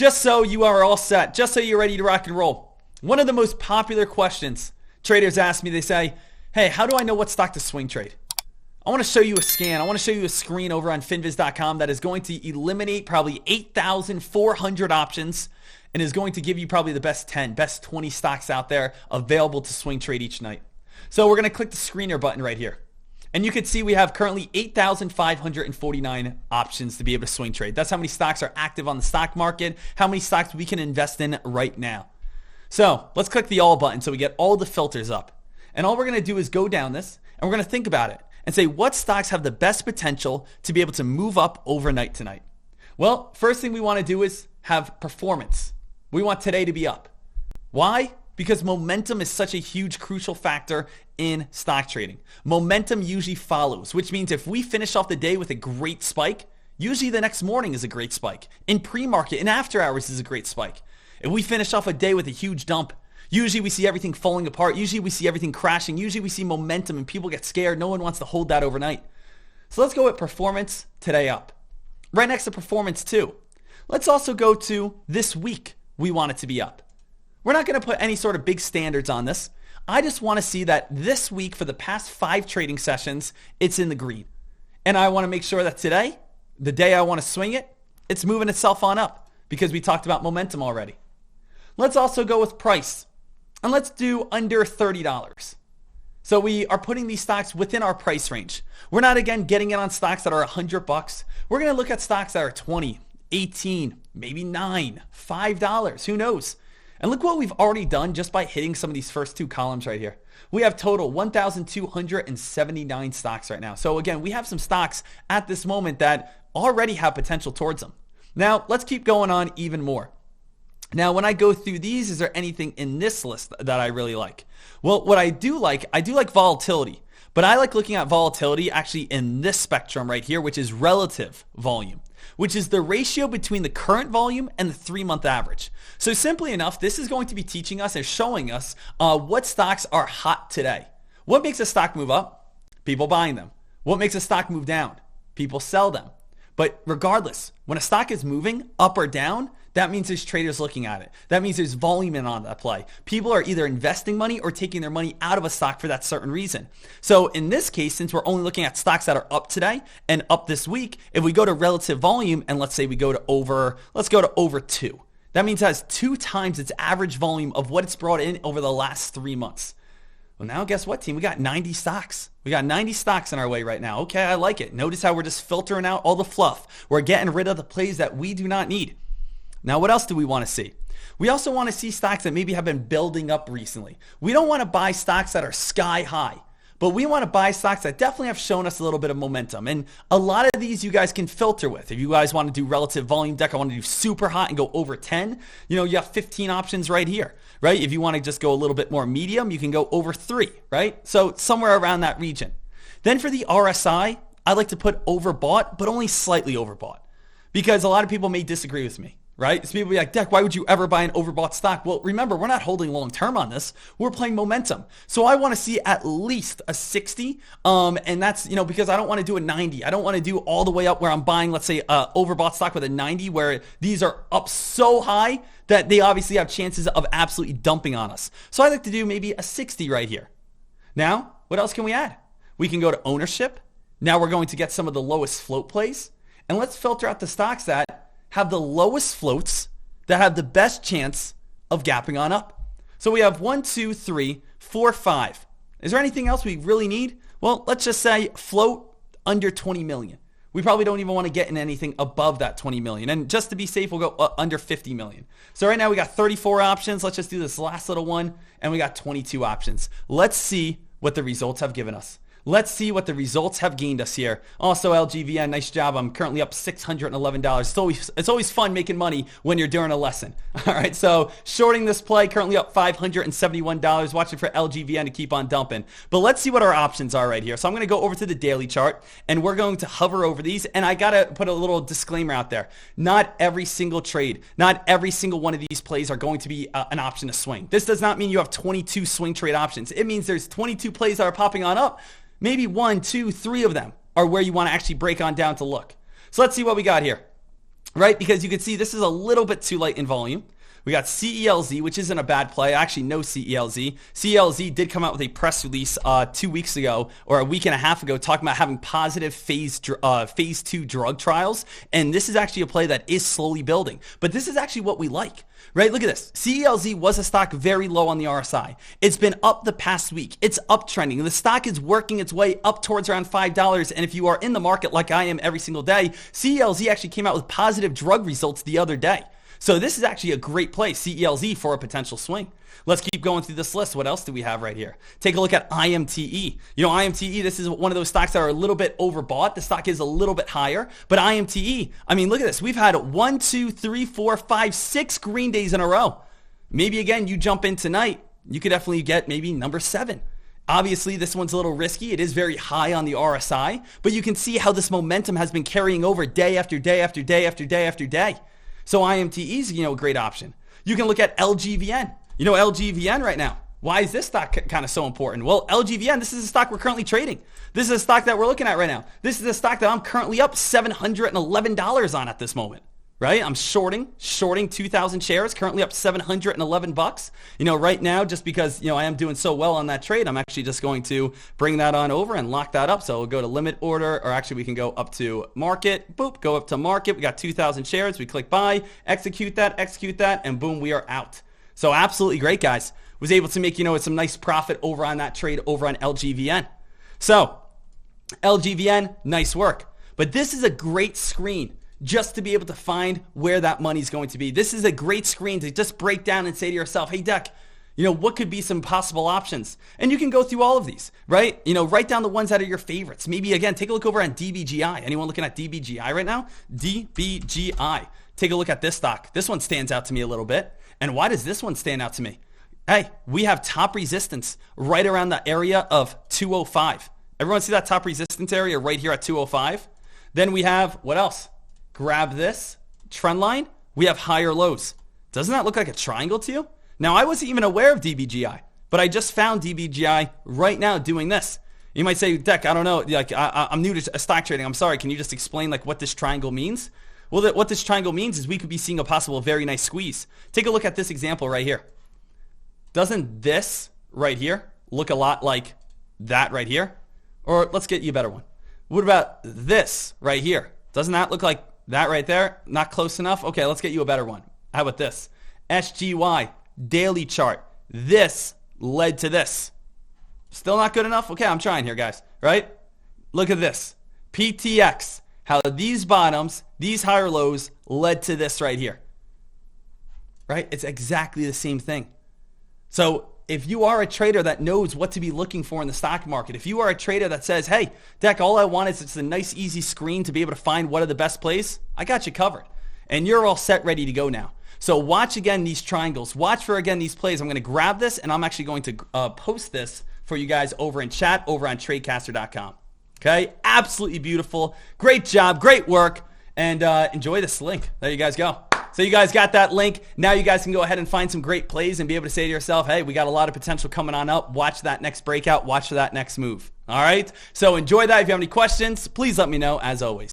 Just so you are all set, just so you're ready to rock and roll. One of the most popular questions traders ask me, they say, hey, how do I know what stock to swing trade? I want to show you a scan. I want to show you a screen over on finviz.com that is going to eliminate probably 8,400 options and is going to give you probably the best 10, best 20 stocks out there available to swing trade each night. So we're going to click the screener button right here. And you can see we have currently 8,549 options to be able to swing trade. That's how many stocks are active on the stock market, how many stocks we can invest in right now. So let's click the all button so we get all the filters up. And all we're going to do is go down this and we're going to think about it and say what stocks have the best potential to be able to move up overnight tonight. Well, first thing we want to do is have performance. We want today to be up. Why? Because momentum is such a huge, crucial factor in stock trading. Momentum usually follows, which means if we finish off the day with a great spike, usually the next morning is a great spike. In pre-market and after hours is a great spike. If we finish off a day with a huge dump, usually we see everything falling apart. Usually we see everything crashing. Usually we see momentum and people get scared. No one wants to hold that overnight. So let's go with performance today up. Right next to performance too. Let's also go to this week. We want it to be up. We're not going to put any sort of big standards on this. I just want to see that this week for the past 5 trading sessions, it's in the green. And I want to make sure that today, the day I want to swing it, it's moving itself on up because we talked about momentum already. Let's also go with price. And let's do under $30. So we are putting these stocks within our price range. We're not, again, getting it on stocks that are $100. We're going to look at stocks that are 20, 18, maybe 9, $5. Who knows? And look what we've already done just by hitting some of these first 2 columns right here. We have total 1,279 stocks right now. So again, we have some stocks at this moment that already have potential towards them. Now, let's keep going on even more. Now, when I go through these, is there anything in this list that I really like? Well, what I do like volatility. But I like looking at volatility actually in this spectrum right here, which is relative volume, which is the ratio between the current volume and the 3-month average. So simply enough, this is going to be teaching us and showing us what stocks are hot today. What makes a stock move up? People buying them. What makes a stock move down? People sell them. But regardless, when a stock is moving up or down, that means there's traders looking at it. That means there's volume in on that play. People are either investing money or taking their money out of a stock for that certain reason. So in this case, since we're only looking at stocks that are up today and up this week, if we go to relative volume and let's say we go to let's go to over 2. That means it has 2 times its average volume of what it's brought in over the last 3 months. Well, now guess what, team? We got 90 stocks. We got 90 stocks in our way right now. Okay, I like it. Notice how we're just filtering out all the fluff. We're getting rid of the plays that we do not need. Now, what else do we want to see? We also want to see stocks that maybe have been building up recently. We don't want to buy stocks that are sky high, but we want to buy stocks that definitely have shown us a little bit of momentum. And a lot of these you guys can filter with. If you guys want to do relative volume deck, I want to do super hot and go over 10, you have 15 options right here, right? If you want to just go a little bit more medium, you can go over 3, right? So somewhere around that region. Then for the RSI, I like to put overbought, but only slightly overbought because a lot of people may disagree with me. Right? So people be like, Deck, why would you ever buy an overbought stock? Well, remember, we're not holding long term on this. We're playing momentum. So I want to see at least a 60. And that's, because I don't want to do a 90. I don't want to do all the way up where I'm buying, let's say, overbought stock with a 90 where these are up so high that they obviously have chances of absolutely dumping on us. So I like to do maybe a 60 right here. Now, what else can we add? We can go to ownership. Now we're going to get some of the lowest float plays. And let's filter out the stocks that have the lowest floats that have the best chance of gapping on up. So we have 1, 2, 3, 4, 5. Is there anything else we really need? Well, let's just say float under 20 million. We probably don't even want to get in anything above that 20 million. And just to be safe, we'll go under 50 million. So right now we got 34 options. Let's just do this last little one. And we got 22 options. Let's see what the results have given us. Let's see what the results have gained us here. Also, LGVN, nice job. I'm currently up $611. It's always fun making money when you're doing a lesson. All right, so shorting this play, currently up $571. Watching for LGVN to keep on dumping. But let's see what our options are right here. So I'm going to go over to the daily chart, and we're going to hover over these. And I got to put a little disclaimer out there. Not every single trade, not every single one of these plays are going to be an option to swing. This does not mean you have 22 swing trade options. It means there's 22 plays that are popping on up. Maybe 1, 2, 3 of them are where you want to actually break on down to look. So let's see what we got here. right? Because you can see this is a little bit too light in volume. We got CELZ, which isn't a bad play. Actually, no CELZ. CELZ did come out with a press release 2 weeks ago or a week and a half ago talking about having positive phase 2 drug trials. And this is actually a play that is slowly building. But this is actually what we like, right? Look at this. CELZ was a stock very low on the RSI. It's been up the past week. It's uptrending. The stock is working its way up towards around $5. And if you are in the market like I am every single day, CELZ actually came out with positive drug results the other day. So this is actually a great play, CELZ, for a potential swing. Let's keep going through this list. What else do we have right here? Take a look at IMTE. You know, IMTE, this is one of those stocks that are a little bit overbought. The stock is a little bit higher. But IMTE, I mean, look at this. We've had 1, 2, 3, 4, 5, 6 green days in a row. Maybe, again, you jump in tonight. You could definitely get maybe number 7. Obviously, this one's a little risky. It is very high on the RSI. But you can see how this momentum has been carrying over day after day after day after day after day. So IMTE is, a great option. You can look at LGVN. You know, LGVN right now. Why is this stock kind of so important? Well, LGVN, this is a stock we're currently trading. This is a stock that we're looking at right now. This is a stock that I'm currently up $711 on at this moment, right? I'm shorting 2,000 shares, currently up $711. Right now, just because, I am doing so well on that trade, I'm actually just going to bring that on over and lock that up. So we'll go to limit order, or actually we can go up to market. Boop, go up to market. We got 2,000 shares. We click buy, execute that, and boom, we are out. So absolutely great, guys. Was able to make, some nice profit over on that trade over on LGVN. So LGVN, nice work. But this is a great screen just to be able to find where that money's going to be. This is a great screen to just break down and say to yourself, hey, Deck, what could be some possible options? And you can go through all of these, right? Write down the ones that are your favorites. Maybe, again, take a look over on DBGI. Anyone looking at DBGI right now? DBGI. Take a look at this stock. This one stands out to me a little bit. And why does this one stand out to me? Hey, we have top resistance right around the area of 205. Everyone see that top resistance area right here at 205? Then we have, what else? Grab this trend line. We have higher lows. Doesn't that look like a triangle to you? Now, I wasn't even aware of DBGI, but I just found DBGI right now doing this. You might say, Deck, I don't know. I'm new to stock trading. I'm sorry. Can you just explain what this triangle means? Well, what this triangle means is we could be seeing a possible very nice squeeze. Take a look at this example right here. Doesn't this right here look a lot like that right here? Or let's get you a better one. What about this right here? Doesn't that look like that right there? Not close enough? Okay, let's get you a better one. How about this? SGY, daily chart. This led to this. Still not good enough? Okay, I'm trying here, guys. Right? Look at this. PTX. How these bottoms, these higher lows led to this right here. Right? It's exactly the same thing. So if you are a trader that knows what to be looking for in the stock market, if you are a trader that says, hey, Deck, all I want is just a nice, easy screen to be able to find what are the best plays, I got you covered. And you're all set, ready to go now. So watch again these triangles. Watch for, again, these plays. I'm going to grab this, and I'm actually going to post this for you guys over in chat over on tradecaster.com. Okay? Absolutely beautiful. Great job. Great work. And enjoy this link. There you guys go. So you guys got that link. Now you guys can go ahead and find some great plays and be able to say to yourself, hey, we got a lot of potential coming on up. Watch that next breakout. Watch for that next move. All right? So enjoy that. If you have any questions, please let me know as always.